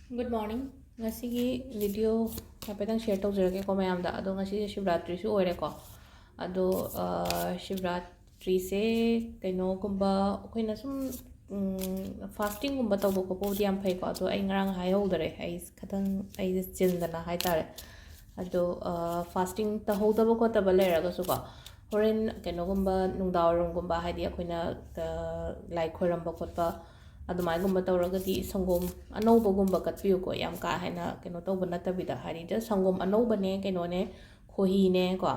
Good morning. Ngasigi video hapetan share tawjirage ko mayamda ado ngasi shivratri su oire ko ado shivratri se kaino gumba koina sum fasting gumba tawbo ko podi am phai ko ado ai ngarang hai hodare ai khatang ai chindana hai tare ado fasting ta hodaba ko ta balera ga su ko horen kaino gumba nungdawarum gumba haidi akoina lai khoiramba khotpa ꯑꯗꯨꯃꯥꯏꯒꯨꯝꯕ ꯇꯧꯔꯒꯗꯤ ꯁꯪꯒꯣꯝ ꯑꯅꯧꯕꯒꯨꯝꯕ ꯀꯠꯄꯤꯌꯨꯀꯣ ꯌꯥꯝ ꯀꯥ ꯍꯦꯟꯅ ꯀꯩꯅꯣ ꯇꯧꯕ ꯅꯠꯇꯕꯤꯗ ꯍꯥꯏꯗꯤ just ꯁꯪꯒꯣꯝ ꯑꯅꯧꯕꯅꯦ ꯀꯩꯅꯣꯅꯦ ꯈꯣꯍꯤꯅꯦ ꯀꯣ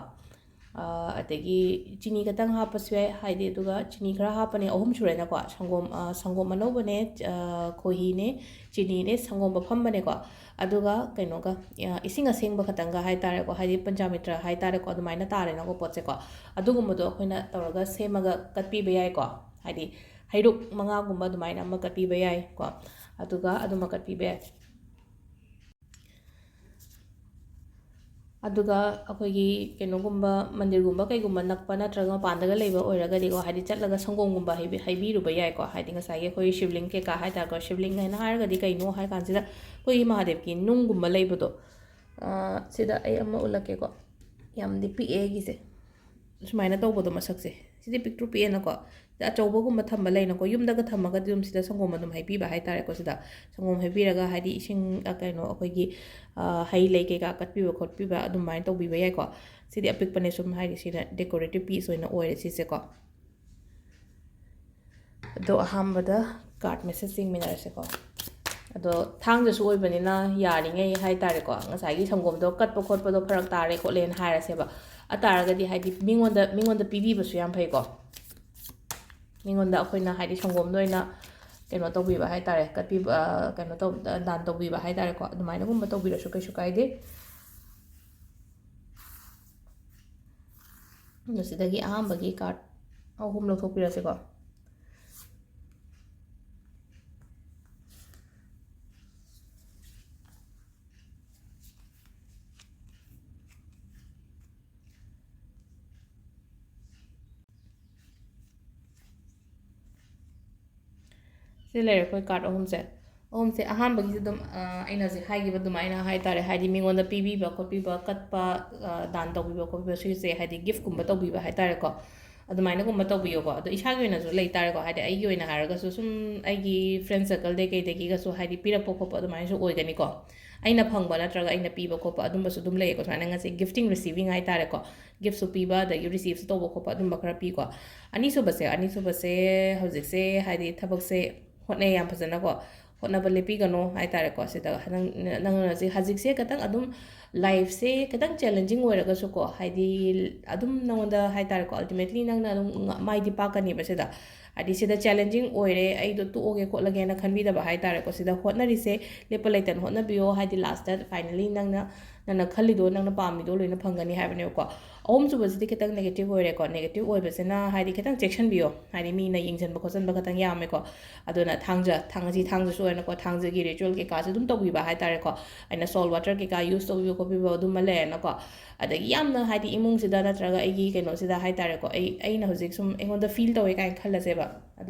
ꯑꯗꯒꯤ ꯆꯤꯅꯤ ꯈꯛꯇꯪ ꯍꯥꯞꯄꯁꯨ ꯌꯥꯏ ꯍꯥꯏꯗꯤ ꯑꯗꯨꯒ ꯆꯤꯅꯤ ꯈꯔ ꯍꯥꯞꯄꯅꯦ ꯑꯍꯨꯝ ꯁꯨꯔꯦꯅꯀꯣ ꯁꯪꯒꯣꯝ ꯑꯅꯧꯕꯅꯦ ꯈꯣꯍꯤꯅꯦ ꯆꯤꯅꯤꯅꯦ ꯁꯪꯒꯣꯝ ꯑꯐꯝꯕꯅꯦꯀꯣ ꯑꯗꯨꯒ ꯀꯩꯅꯣꯒ ꯏꯁꯤꯡ ꯑꯁꯦꯡꯕ ꯈꯛꯇꯪꯒ ꯍꯥꯏꯇꯥꯔꯦꯀꯣ ꯍꯥꯏꯗꯤ ꯄꯟꯆꯥꯃꯤꯇ꯭ꯔ ꯍꯥꯏꯇꯥꯔꯦꯀꯣ ꯑꯗꯨꯃꯥꯏꯅ ꯇꯥꯔꯦꯅꯀꯣ ꯄꯣꯠꯁꯦꯀꯣ ꯑꯗꯨꯒꯨꯝꯕꯗꯣ ꯑꯩꯈꯣꯏꯅ ꯇꯧꯔꯒ ꯁꯦꯝꯃꯒ ꯀꯠꯄꯤꯕ ꯌꯥꯏꯀꯣ ꯍꯥꯏꯗꯤ ꯍꯩꯔꯨꯛ ꯃꯉꯥꯒꯨꯝꯕ ꯑꯗꯨꯃꯥꯏꯅ ꯑꯃ ꯀꯠꯄꯤꯕ ꯌꯥꯏꯀꯣ ꯑꯗꯨꯒ ꯑꯗꯨꯃ ꯀꯠꯄꯤꯕ ꯌꯥꯏ ꯑꯗꯨꯒ ꯑꯩꯈꯣꯏꯒꯤ ꯀꯩꯅꯣꯒꯨꯝꯕ ꯃꯟꯗꯤꯔꯒꯨꯝꯕ ꯀꯩꯒꯨꯝꯕ ꯅꯛꯄ ꯅꯠꯇ꯭ꯔꯒ ꯃꯄꯥꯟꯗꯒ ꯂꯩꯕ ꯑꯣꯏꯔꯒꯗꯤꯀꯣ ꯍꯥꯏꯗꯤ ꯆꯠꯂꯒ ꯁꯪꯒꯣꯝꯒꯨꯝꯕ ꯍꯩꯕꯤꯔꯨꯕ ꯌꯥꯏꯀꯣ ꯍꯥꯏꯗꯤ ꯉꯁꯥꯏꯒꯤ ꯑꯩꯈꯣꯏ ꯁꯤꯕꯂꯤꯡ ꯀꯩꯀꯥ ꯍꯥꯏꯇꯥꯔꯦꯀꯣ ꯁꯤꯕꯂꯤꯡ ꯍꯥꯏꯅ ꯍꯥꯏꯔꯒꯗꯤ ꯀꯩꯅꯣ ꯍꯥꯏ ꯀꯥꯟꯁꯤꯗ ꯑꯩꯈꯣꯏꯒꯤ ꯃꯍꯥꯗꯦꯕꯀꯤ ꯅꯨꯡꯒꯨꯝꯕ ꯂꯩꯕꯗꯣ ꯁꯤꯗ ꯑꯩ ꯑꯃ ꯎꯠꯂꯛꯀꯦꯀꯣ ꯌꯥꯝꯗꯤ ꯄꯤꯛꯑꯦ ꯑꯩꯒꯤꯁꯦ ꯁꯨꯃꯥꯏꯅ ꯇꯧꯕꯗꯣ ꯃꯁꯛꯁꯦ ꯁꯤꯗꯤ ꯄꯤꯛꯇ꯭ꯔꯨ ꯄꯤꯛꯑꯦꯅꯀꯣ ꯁꯤꯗ ꯑꯆꯧꯕꯒꯨꯝꯕ ꯊꯝꯕ ꯂꯩꯅꯀꯣ ꯌꯨꯝꯗꯒ ꯊꯝꯃꯒꯗꯤ ꯑꯗꯨꯝ ꯁꯤꯗ ꯁꯪꯒꯣꯝ ꯑꯗꯨꯝ ꯍꯩꯕꯤꯕ ꯍꯥꯏꯇꯥꯔꯦꯀꯣ ꯁꯤꯗ ꯁꯪꯒꯣꯝ ꯍꯩꯕꯤꯔꯒ ꯍꯥꯏꯗꯤ ꯏꯁꯤꯡ ꯀꯩꯅꯣ ꯑꯩꯈꯣꯏꯒꯤ ꯍꯩ ꯂꯩ ꯀꯩꯀꯥ ꯀꯠꯄꯤꯕ ꯈꯣꯠꯄꯤꯕ ꯑꯗꯨꯃꯥꯏꯅ ꯇꯧꯕꯤꯕ ꯌꯥꯏꯀꯣ ꯁꯤꯗꯤ ꯑꯄꯤꯛꯄꯅꯦ ꯁꯨꯝ ꯍꯥꯏꯗꯤ ꯁꯤꯅ ꯗꯦꯀꯣꯔꯦꯇꯤቭ ꯄꯤꯁ ꯑꯣꯏꯅ ꯑꯣꯏꯔꯦ ꯁꯤꯁꯦꯀꯣ ꯑꯗꯣ ꯑꯍꯥꯟꯕꯗ ꯀꯥꯔꯠ ꯃꯦꯁꯦꯖ ꯌꯦꯡꯃꯤꯟꯅꯔꯁꯦꯀꯣ ꯑꯗꯣ ꯊꯥꯡꯖꯁꯨ ꯑꯣꯏꯕꯅꯤꯅ ꯌꯥꯔꯤꯉꯩ ꯍꯥꯏꯇꯥꯔꯦꯀꯣ ꯉꯁꯥꯏꯒꯤ ꯁꯪꯒꯣꯝꯗꯣ ꯀꯠꯄ ꯈꯣꯠꯄꯗꯣ ꯐꯔꯛ ꯇꯥꯔꯦ ꯈꯣꯠꯂꯦꯅ ꯍꯥꯏꯔꯁꯦꯕ ꯑꯇꯥꯔꯒꯗꯤ ꯍꯥꯏꯗꯤ ꯃꯤꯉꯣꯟꯗ ꯄꯤꯕꯤꯕꯁꯨ ꯌꯥꯝ ꯐꯩꯀꯣ ꯃꯤꯉꯣꯟꯗ ꯑꯩꯈꯣꯏꯅ ꯍꯥꯏꯗꯤ ꯁꯪꯒꯣꯝꯗ ꯑꯣꯏꯅ ꯀꯩꯅꯣ ꯇꯧꯕꯤꯕ ꯍꯥꯏꯇꯥꯔꯦ ꯀꯠꯄꯤꯕ ꯀꯩꯅꯣ ꯗꯥꯟ ꯇꯧꯕꯤꯕ ꯍꯥꯏꯇꯥꯔꯦꯀꯣ ꯑꯗꯨꯃꯥꯏꯅꯒꯨꯝꯕ ꯇꯧꯕꯤꯔꯁꯨ ꯀꯩꯁꯨ ꯀꯥꯏꯗꯦ ꯑꯗꯣ ꯁꯤꯗꯒꯤ ꯑꯍꯥꯟꯕꯒꯤ ꯀꯥꯔꯠ ꯑꯍꯨꯝ ꯂꯧꯊꯣꯛꯄꯤꯔꯁꯦꯀꯣ ꯁꯤ ꯂꯩꯔꯦ ꯑꯩꯈꯣꯏ ꯀꯥꯔꯠ ꯑꯍꯨꯝꯁꯦ ꯑꯍꯥꯟꯕꯒꯤꯁꯤ ꯑꯗꯨꯝ ꯑꯩꯅ ꯍꯧꯖꯤꯛ ꯍꯥꯏꯈꯤꯕ ꯑꯗꯨꯃꯥꯏꯅ ꯍꯥꯏꯇꯥꯔꯦ ꯍꯥꯏꯗꯤ ꯃꯤꯉꯣꯟꯗ ꯄꯤꯕꯤꯕ ꯈꯣꯠꯄꯤꯕ ꯀꯠꯄ ꯗꯥꯟ ꯇꯧꯕꯤꯕ ꯈꯣꯠꯄꯤꯕ ꯁꯤꯁꯦ ꯍꯥꯏꯗꯤ ꯒꯤꯐꯀꯨꯝꯕ ꯇꯧꯕꯤꯕ ꯍꯥꯏꯇꯥꯔꯦꯀꯣ ꯑꯗꯨꯃꯥꯏꯅꯒꯨꯝꯕ ꯇꯧꯕꯤꯌꯣꯀꯣ ꯑꯗꯣ ꯏꯁꯥꯒꯤ ꯑꯣꯏꯅꯁꯨ ꯂꯩꯇꯥꯔꯦꯀꯣ ꯍꯥꯏꯗꯤ ꯑꯩꯒꯤ ꯑꯣꯏꯅ ꯍꯥꯏꯔꯒꯁꯨ ꯁꯨꯝ ꯑꯩꯒꯤ ꯐ꯭ꯔꯦꯟ ꯁꯔꯀꯜꯗꯩ ꯀꯩꯗꯒꯤꯒꯁꯨ ꯍꯥꯏꯗꯤ ꯄꯤꯔꯛꯄ ꯈꯣꯠꯄ ꯑꯗꯨꯃꯥꯏꯅꯁꯨ ꯑꯣꯏꯒꯅꯤꯀꯣ ꯑꯩꯅ ꯐꯪꯕ ꯅꯠꯇ꯭ꯔꯒ ꯑꯩꯅ ꯄꯤꯕ ꯈꯣꯠꯄ ꯑꯗꯨꯝꯕꯁꯨ ꯑꯗꯨꯝ ꯂꯩꯌꯦꯀꯣ ꯁꯨꯃꯥꯏꯅ ꯉꯁꯤ ꯒꯤꯐꯇꯤꯡ ꯔꯤꯁꯤꯚꯤꯡ ꯍꯥꯏꯇꯥꯔꯦꯀꯣ ꯒꯤꯐꯁꯨ ꯄꯤꯕ ꯑꯗꯒꯤ ꯔꯤꯁꯤꯞꯁꯨ ꯇꯧꯕ ꯈꯣꯠꯄ ꯑꯗꯨꯝꯕ ꯈꯔ ꯄꯤꯀꯣ ꯑꯅꯤꯁꯨꯕꯁꯦ ꯍꯧꯖꯤꯛꯁꯦ ꯍꯥꯏꯗꯤ ꯊꯕꯛꯁꯦ ꯍꯣꯠꯅꯩ ꯌꯥꯝ ꯐꯖꯅꯀꯣ ꯍꯣꯠꯅꯕ ꯂꯦꯞꯄꯤꯒꯅꯣ ꯍꯥꯏꯇꯥꯔꯦꯀꯣ ꯁꯤꯗ ꯅꯪꯅ ꯍꯧꯖꯤꯛꯁꯦ ꯈꯤꯇꯪ ꯑꯗꯨꯝ ꯂꯥꯏꯐꯁꯦ ꯈꯤꯇꯪ ꯆꯦꯂꯦꯟꯖꯤꯡ ꯑꯣꯏꯔꯒꯁꯨꯀꯣ ꯍꯥꯏꯗꯤ ꯑꯗꯨꯝ ꯅꯉꯣꯟꯗ ꯍꯥꯏꯇꯥꯔꯦꯀꯣ ꯑꯜꯇꯤꯃꯦꯠꯂꯤ ꯅꯪꯅ ꯑꯗꯨꯝ ꯃꯥꯏꯗꯤ ꯄꯥꯛꯀꯅꯦꯕ ꯁꯤꯗ ꯍꯥꯏꯗꯤ ꯁꯤꯗ ꯆꯦꯂꯦꯟꯖꯤꯡ ꯑꯣꯏꯔꯦ ꯑꯩꯗꯣ ꯇꯣꯛꯑꯒꯦ ꯈꯣꯠꯂꯒꯦꯅ ꯈꯟꯕꯤꯗꯕ ꯍꯥꯏꯇꯥꯔꯦꯀꯣ ꯁꯤꯗ ꯍꯣꯠꯅꯔꯤꯁꯦ ꯂꯦꯞꯄ ꯂꯩꯇꯅ ꯍꯣꯠꯅꯕꯤꯌꯣ ꯍꯥꯏꯗꯤ ꯂꯥꯁꯇ ꯐꯥꯏꯅꯂꯤ ꯅꯪꯅ ꯈꯜꯂꯤꯗꯣ ꯅꯪꯅ ꯄꯥꯝꯃꯤꯗꯣ ꯂꯣꯏꯅ ꯐꯪꯒꯅꯤ ꯍꯥꯏꯕꯅꯦꯕꯀꯣ ꯑꯍꯨꯝꯁꯨꯕꯁꯤꯗꯤ ꯈꯤꯇꯪ ꯅꯦꯒꯦꯇꯤቭ ꯑꯣꯏꯔꯦꯀꯣ ꯅꯦꯒꯦꯇꯤቭ ꯑꯣꯏꯕꯁꯤꯅ ꯍꯥꯏꯗꯤ ꯈꯤꯇꯪ ꯆꯦꯛꯁꯤꯟꯕꯤꯌꯣ ꯍꯥꯏꯗꯤ ꯃꯤꯅ ꯌꯦꯡꯁꯤꯟꯕ ꯈꯣꯠꯆꯟꯕ ꯈꯤꯇꯪ ꯌꯥꯝꯃꯦꯀꯣ ꯑꯗꯨꯅ ꯊꯥꯡꯖꯁꯨ ꯑꯣꯏꯅꯀꯣ ꯊꯥꯡꯖꯒꯤ ꯔꯤꯆꯨꯋꯦꯜ ꯀꯩꯀꯥꯁꯨ ꯑꯗꯨꯝ ꯇꯧꯕꯤꯕ ꯍꯥꯏꯇꯥꯔꯦꯀꯣ ꯑꯩꯅ ꯁꯣꯜ ꯋꯥꯇꯔ ꯀꯩꯀꯥ ꯌꯨꯁ ꯇꯧꯕꯤꯕ ꯈꯣꯠꯄꯤꯕ ꯑꯗꯨꯝꯕ ꯂꯩꯔꯦꯅꯀꯣ ꯑꯗꯒꯤ ꯌꯥꯝꯅ ꯍꯥꯏꯗꯤ ꯏꯃꯨꯡꯁꯤꯗ ꯅꯠꯇ꯭ꯔꯒ ꯑꯩꯒꯤ ꯀꯩꯅꯣꯁꯤꯗ ꯍꯥꯏꯇꯥꯔꯦꯀꯣ ꯑꯩꯅ ꯍꯧꯖꯤꯛ ꯁꯨꯝ ꯑꯩꯉꯣꯟꯗ ꯐꯤꯜ ꯇꯧꯋꯦ ꯀꯥꯏꯅ ꯈꯜꯂꯁꯦꯕ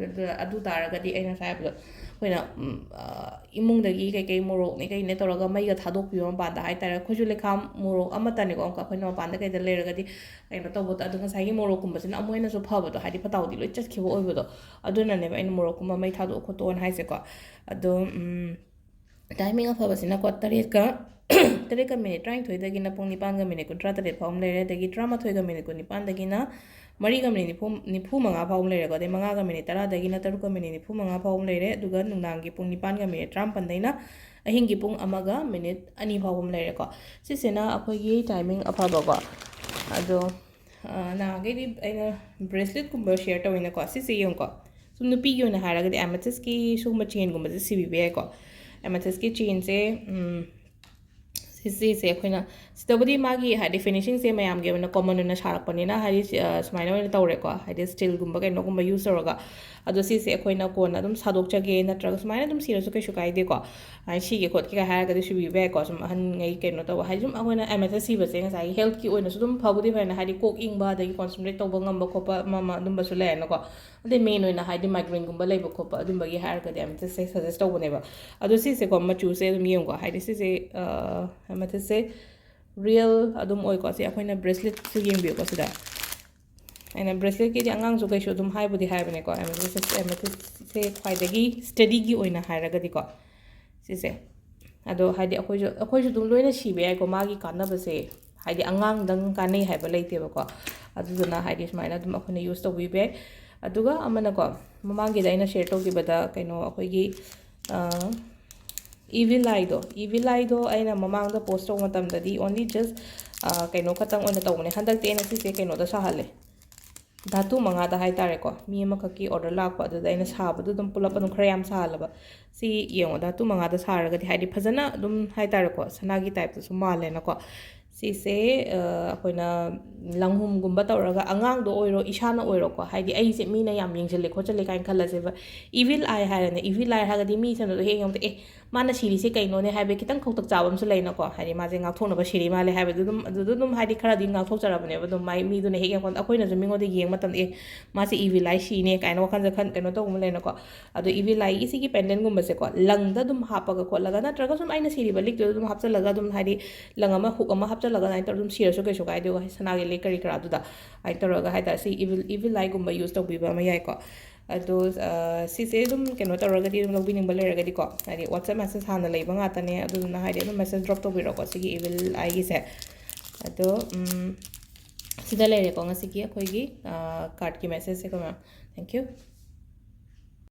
ꯑꯗꯨ ꯇꯥꯔꯒꯗꯤ ꯑꯩꯅ ꯉꯁꯥꯏ ꯍꯥꯏꯕꯗꯣ ꯑꯩꯈꯣꯏꯅ ꯏꯃꯨꯡꯗꯒꯤ ꯀꯩꯀꯩ ꯃꯣꯔꯣꯛꯅꯦ ꯀꯩꯅꯦ ꯇꯧꯔꯒ ꯃꯩꯒ ꯊꯥꯗꯣꯛꯄꯤꯕ ꯃꯄꯥꯟꯗ ꯍꯥꯏꯇꯥꯔꯦ ꯑꯩꯈꯣꯏꯁꯨ ꯂꯩꯈꯥꯝ ꯃꯣꯔꯣꯛ ꯑꯃꯠꯇꯅꯦꯀꯣ ꯑꯃꯨꯛꯀ ꯑꯩꯈꯣꯏꯅ ꯃꯄꯥꯟꯗ ꯀꯩꯗ ꯂꯩꯔꯒꯗꯤ ꯀꯩꯅꯣ ꯇꯧꯕꯗꯣ ꯑꯗꯣ ꯉꯁꯥꯏꯒꯤ ꯃꯣꯔꯣꯛꯀꯨꯝꯕꯁꯤꯅ ꯑꯃꯨꯛ ꯍꯦꯟꯅꯁꯨ ꯐꯕꯗꯣ ꯍꯥꯏꯗꯤ ꯐꯠꯇꯥꯎꯗꯤ ꯂꯣꯏ ꯆꯠꯈꯤꯕ ꯑꯣꯏꯕꯗꯣ ꯑꯗꯨꯅꯅꯦꯕ ꯑꯩꯅ ꯃꯣꯔꯣꯛꯀꯨꯝꯕ ꯃꯩ ꯊꯥꯗꯣꯛꯑꯣ ꯈꯣꯠꯇꯣꯛꯑꯣꯅ ꯍꯥꯏꯁꯦꯀꯣ ꯑꯗꯣ ꯇꯥꯏꯃꯤꯡ ꯑꯐꯕꯁꯤꯅꯀꯣ ꯇꯔꯦꯠꯀ ꯃꯤꯅꯤꯠ 23ꯗꯒꯤꯅ ꯄꯨꯡ 9ꯒ ꯃꯤꯅꯤꯠ 38 ꯐꯥꯎ ꯑꯃ ꯂꯩꯔꯦ ꯑꯗꯒꯤ 13ꯒ ꯃꯤꯅꯤꯠ 19ꯗꯒꯤꯅ 4ꯒ ꯃꯤꯅꯤꯠ 95 ꯐꯥꯎ ꯑꯃ ꯂꯩꯔꯦꯀꯣ ꯑꯗꯩ 5ꯒ ꯃꯤꯅꯤꯠ 10ꯗꯒꯤꯅ 6ꯒ ꯃꯤꯅꯤꯠ 95 ꯐꯥꯎ ꯑꯃ ꯂꯩꯔꯦ ꯑꯗꯨꯒ ꯅꯨꯡꯗꯥꯡꯒꯤ ꯄꯨꯡ 9ꯒ ꯃꯤꯅꯤꯠ 53ꯗꯩꯅ ꯑꯍꯤꯡꯒꯤ ꯄꯨꯡ 1ꯒ ꯃꯤꯅꯤꯠ 2 ꯐꯥꯎꯕ ꯑꯃ ꯂꯩꯔꯦꯀꯣ ꯁꯤꯁꯤꯅ ꯑꯩꯈꯣꯏꯒꯤ ꯇꯥꯏꯃꯤꯡ ꯑꯐꯕꯀꯣ ꯑꯗꯣ ꯅꯍꯥꯟꯈꯩꯗꯤ ꯑꯩꯅ ꯕ꯭ꯔꯦꯁꯂꯦꯠꯀꯨꯝꯕ ꯁꯤꯌꯔ ꯇꯧꯋꯤꯅꯀꯣ ꯁꯤꯁꯦ ꯌꯦꯡꯉꯨꯀꯣ ꯁꯨꯝ ꯅꯨꯄꯤꯒꯤ ꯑꯣꯏꯅ ꯍꯥꯏꯔꯒꯗꯤ ꯑꯦꯃꯦꯊꯤꯁꯀꯤ ꯁꯤꯒꯨꯝꯕ ꯆꯦꯟꯒꯨꯝꯕꯁꯦ ꯁꯤꯕꯤꯕ ꯌꯥꯏꯀꯣ ꯑꯦꯃꯦꯊꯤꯁꯀꯤ ꯆꯦꯟꯁꯦ ꯁꯤꯁꯦ ꯑꯩꯈꯣꯏꯅ ꯁꯤꯗꯕꯨꯗꯤ ꯃꯥꯒꯤ ꯍꯥꯏꯗꯤ ꯐꯤꯅꯤஷꯤꯡꯁꯦ ꯃꯌꯥꯝꯒꯤ ꯑꯣꯏꯅ ꯀꯣꯃꯟ ꯑꯣꯏꯅ ꯁꯥꯔꯛꯄꯅꯤꯅ ꯍꯥꯏꯗꯤ ꯁꯨꯃꯥꯏꯅ ꯑꯣꯏꯅ ꯇꯧꯔꯦꯀꯣ ꯍꯥꯏꯗꯤ ꯁ꯭ꯇꯤꯜꯒꯨꯝꯕ ꯀꯩꯅꯣꯒꯨꯝꯕ ꯌꯨꯁ ꯇꯧꯔꯒ ꯑꯗꯣ ꯁꯤꯁꯦ ꯑꯩꯈꯣꯏꯅ ꯀꯣꯟꯅ ꯑꯗꯨꯝ ꯁꯥꯗꯣꯛꯆꯒꯦ ꯅꯠꯇ꯭ꯔꯒ ꯁꯨꯃꯥꯏꯅ ꯑꯗꯨꯝ ꯁꯤꯔꯁꯨ ꯀꯩꯁꯨ ꯀꯥꯏꯗꯦꯀꯣ ꯍꯥꯏꯗꯤ ꯁꯤꯒꯦ ꯈꯣꯠꯀꯦ ꯍꯥꯏꯔꯒꯗꯤ ꯁꯤꯕꯤꯕ ꯌꯥꯏꯀꯣ ꯁꯨꯝ ꯑꯍꯟꯉꯩ ꯀꯩꯅꯣ ꯇꯧꯕ ꯍꯥꯏꯗꯤ ꯁꯨꯝ ꯑꯩꯈꯣꯏꯅ ꯑꯦꯃꯦꯊꯤꯁ ꯁꯤꯕꯁꯦ ꯉꯁꯥꯏꯒꯤ ꯍꯦꯜꯊꯀꯤ ꯑꯣꯏꯅꯁꯨ ꯑꯗꯨꯝ ꯐꯕꯨꯗꯤ ꯐꯩꯅ ꯍꯥꯏꯗꯤ ꯀꯣꯛ ꯏꯪꯕ ꯑꯗꯒꯤ ꯀꯣꯟꯁꯟꯇ꯭ꯔꯦꯠ ꯇꯧꯕ ꯉꯝꯕ ꯈꯣꯠꯄ ꯑꯃ ꯑꯗꯨꯝꯕꯁꯨ ꯂꯩꯔꯦꯅꯀꯣ ꯑꯗꯩ ꯃꯦꯟ ꯑꯣꯏꯅ ꯍꯥꯏꯗꯤ ꯃꯥꯏꯒ꯭ꯔꯦꯟꯒꯨꯝꯕ ꯂꯩꯕ ꯈꯣꯠꯄ ꯑꯗꯨꯝꯕꯒꯤ ꯍꯥꯏꯔꯒꯗꯤ ꯑꯦꯃꯦꯊꯤꯁꯁꯦ ꯁꯖꯦꯁ ꯇꯧꯕꯅꯦꯕ ꯑꯗꯣ ꯁꯤꯁꯦꯀꯣ ꯃꯆꯨꯁꯦ ꯑꯗꯨꯝ ꯌꯦꯡꯉꯨꯀꯣ ꯍꯥꯏꯗꯤ ꯁꯤꯁꯦ ꯑꯦꯃꯦꯊꯤꯁꯁꯦ ꯔꯤꯌꯦꯜ ꯑꯗꯨꯝ ꯑꯣꯏꯀꯣ ꯁꯤ ꯑꯩꯈꯣꯏꯅ ꯕ꯭ꯔꯦꯁꯂꯦꯠꯁꯨ ꯌꯦꯡꯕꯤꯌꯨꯀꯣ ꯁꯤꯗ ꯑꯩꯅ ꯕ꯭ꯔꯦꯁꯂꯦꯠꯀꯤꯗꯤ ꯑꯉꯥꯡꯁꯨ ꯀꯩꯁꯨ ꯑꯗꯨꯝ ꯍꯥꯏꯕꯨꯗꯤ ꯍꯥꯏꯕꯅꯦꯀꯣ ꯑꯦꯃꯦꯊꯤꯁꯁꯦ ꯈ꯭ꯋꯥꯏꯗꯒꯤ ꯁ꯭ꯇꯗꯤꯒꯤ ꯑꯣꯏꯅ ꯍꯥꯏꯔꯒꯗꯤꯀꯣ ꯁꯤꯁꯦ ꯑꯗꯣ ꯍꯥꯏꯗꯤ ꯑꯩꯈꯣꯏꯁꯨ ꯑꯗꯨꯝ ꯂꯣꯏꯅ ꯁꯤꯕ ꯌꯥꯏꯀꯣ ꯃꯥꯒꯤ ꯀꯥꯟꯅꯕꯁꯦ ꯍꯥꯏꯗꯤ ꯑꯉꯥꯡꯗꯪ ꯀꯥꯟꯅꯩ ꯍꯥꯏꯕ ꯂꯩꯇꯦꯕꯀꯣ ꯑꯗꯨꯗꯨꯅ ꯍꯥꯏꯗꯤ ꯁꯨꯃꯥꯏꯅ ꯑꯗꯨꯝ ꯑꯩꯈꯣꯏꯅ ꯌꯨꯁ ꯇꯧꯕꯤꯕ ꯌꯥꯏ ꯑꯗꯨꯒ ꯑꯃꯅꯀꯣ ꯃꯃꯥꯡꯒꯤꯗ ꯑꯩꯅ ꯁꯦꯌꯔ ꯇꯧꯈꯤꯕꯗ ꯀꯩꯅꯣ ꯑꯩꯈꯣꯏꯒꯤ ꯏꯚꯤꯜ ꯑꯥꯏꯗꯣ ꯑꯩꯅ ꯃꯃꯥꯡꯗ ꯄꯣꯁ ꯇꯧꯕ ꯃꯇꯝꯗꯗꯤ ꯑꯣꯟꯂꯤ ꯖꯁ ꯀꯩꯅꯣ ꯈꯛꯇꯪ ꯑꯣꯏꯅ ꯇꯧꯕꯅꯦ ꯍꯟꯗꯛꯇꯤ ꯑꯩꯅ ꯁꯤꯁꯦ ꯀꯩꯅꯣꯗ ꯁꯥꯍꯜꯂꯦ ꯙꯥꯇꯨ ꯃꯉꯥꯗ ꯍꯥꯏꯇꯥꯔꯦꯀꯣ ꯃꯤ ꯑꯃꯈꯛꯀꯤ ꯑꯣꯔꯗꯔ ꯂꯥꯛꯄ ꯑꯗꯨꯗ ꯑꯩꯅ ꯁꯥꯕꯗꯣ ꯑꯗꯨꯝ ꯄꯨꯂꯞ ꯑꯗꯨꯝ ꯈꯔ ꯌꯥꯝ ꯁꯥꯍꯜꯂꯕ ꯁꯤ ꯌꯦꯡꯉꯣ ꯙꯥꯇꯨ ꯃꯉꯥꯗ ꯁꯥꯔꯒꯗꯤ ꯍꯥꯏꯗꯤ ꯐꯖꯅ ꯑꯗꯨꯝ ꯍꯥꯏꯇꯥꯔꯦꯀꯣ ꯁꯅꯥꯒꯤ ꯇꯥꯏꯞꯇꯁꯨ ꯃꯥꯜꯂꯦꯅꯀꯣ ꯁꯤꯁꯦ ꯑꯩꯈꯣꯏꯅ ꯂꯪꯍꯨꯝꯒꯨꯝꯕ ꯇꯧꯔꯒ ꯑꯉꯥꯡꯗꯣ ꯑꯣꯏꯔꯣ ꯏꯁꯥꯅ ꯑꯣꯏꯔꯣꯀꯣ ꯍꯥꯏꯗꯤ ꯑꯩꯁꯦ ꯃꯤꯅ ꯌꯥꯝ ꯌꯦꯡꯁꯤꯜꯂꯦ ꯈꯣꯠꯆꯜꯂꯦ ꯀꯥꯏꯅ ꯈꯜꯂꯁꯦꯕ ꯏꯚꯤꯜ ꯑꯥꯏ ꯍꯥꯏꯔꯅꯦ ꯏꯚꯤꯜ ꯑꯥꯏ ꯍꯥꯏꯔꯒꯗꯤ ꯃꯤ ꯁꯝꯅꯗꯣ ꯍꯦꯛ ꯌꯦꯡꯕꯗ ꯃꯥꯅ ꯁꯤꯔꯤꯁꯦ ꯀꯩꯅꯣꯅꯦ ꯍꯥꯏꯕꯒꯤ ꯈꯤꯇꯪ ꯈꯧꯇꯛ ꯆꯥꯕ ꯑꯃꯁꯨ ꯂꯩꯅꯀꯣ ꯍꯥꯏꯗꯤ ꯃꯥꯁꯦ ꯉꯥꯛꯊꯣꯛꯅꯕ ꯁꯤꯔꯤ ꯃꯥꯜꯂꯦ ꯍꯥꯏꯕꯗꯨ ꯑꯗꯨꯝ ꯍꯥꯏꯗꯤ ꯈꯔꯗꯤ ꯉꯥꯛꯊꯣꯛꯆꯔꯕꯅꯦꯕ ꯑꯗꯨꯝ ꯃꯥꯏ ꯃꯤꯗꯨꯅ ꯍꯦꯛ ꯌꯦꯡꯕꯗ ꯑꯩꯈꯣꯏꯅꯁꯨ ꯃꯤꯉꯣꯟꯗ ꯌꯦꯡꯕ ꯃꯇꯝꯗ ꯃꯥꯁꯦ ꯏꯚꯤꯜ ꯑꯥꯏ ꯁꯤꯅꯦ ꯀꯥꯏꯅ ꯋꯥꯈꯜꯁꯦ ꯀꯩꯅꯣ ꯇꯧꯕ ꯑꯃ ꯂꯩꯅꯀꯣ ꯑꯗꯣ ꯏꯚꯤꯜ ꯑꯥꯏꯒꯤ ꯁꯤꯒꯤ ꯄꯦꯟꯗꯦꯟꯒꯨꯝꯕꯁꯦꯀꯣ ꯂꯪꯗ ꯑꯗꯨꯝ ꯍꯥꯞꯄꯒ ꯈꯣꯠꯂꯒ ꯅꯠꯇ꯭ꯔꯒ ꯁꯨꯝ ꯑꯩꯅ ꯁꯤꯔꯤꯕ ꯂꯤꯛꯇꯨꯗ ꯑꯗꯨꯝ ꯍꯥꯞꯆꯜꯂꯒ ꯑꯗꯨꯝ ꯍꯥꯏꯗꯤ ꯂꯪ ꯑꯃ ꯍꯨꯛ ꯑꯃ ꯍꯥꯞꯆꯜꯂꯒ ꯑꯗꯨꯃꯥꯏꯅ ꯇꯧꯔꯒ ꯑꯗꯨꯝ ꯁꯤꯔꯁꯨ ꯀꯩꯁꯨ ꯀꯥꯏꯗꯦ ꯁꯅꯥꯒꯤ ꯂꯤꯛ ꯀꯔꯤ ꯀꯔꯥ ꯑꯗꯨꯗ ꯑꯗꯨꯃꯥꯏꯅ ꯇꯧꯔꯒ ꯍꯥꯏꯇꯥꯔꯦ ꯁꯤ ꯏꯚꯤꯜ ꯑꯥꯏꯒꯨꯝꯕ ꯌꯨꯁ ꯇꯧꯕꯤꯕ ꯑꯃ ꯌꯥꯏꯀꯣ ꯑꯗꯣ ꯁꯤꯁꯦ ꯑꯗꯨꯝ ꯀꯩꯅꯣ ꯇꯧꯔꯒꯗꯤ ꯑꯗꯨꯝ ꯂꯧꯕꯤꯅꯤꯡꯕ ꯂꯩꯔꯒꯗꯤꯀꯣ ꯍꯥꯏꯗꯤ ꯋꯥꯠꯁꯑꯞ ꯃꯦꯁꯦꯖ ꯍꯥꯟꯅ ꯂꯩꯕ ꯉꯥꯛꯇꯅꯦ ꯑꯗꯨꯗꯨꯅ ꯍꯥꯏꯗꯤ ꯑꯗꯨꯝ ꯃꯦꯁꯦꯖ ꯗ꯭ꯔꯣꯞ ꯇꯧꯕꯤꯔꯛꯑꯣ ꯁꯤꯒꯤ ꯏꯚꯤꯜ ꯑꯥꯏꯒꯤꯁꯦ ꯑꯗꯣ ꯁꯤꯗ ꯂꯩꯔꯦꯀꯣ ꯉꯁꯤꯒꯤ ꯑꯩꯈꯣꯏꯒꯤ ꯀꯥꯔꯠꯀꯤ ꯃꯦꯁꯦꯖꯁꯦꯀꯣ ꯃꯦꯝ ꯊꯦꯡꯛ ꯌꯨ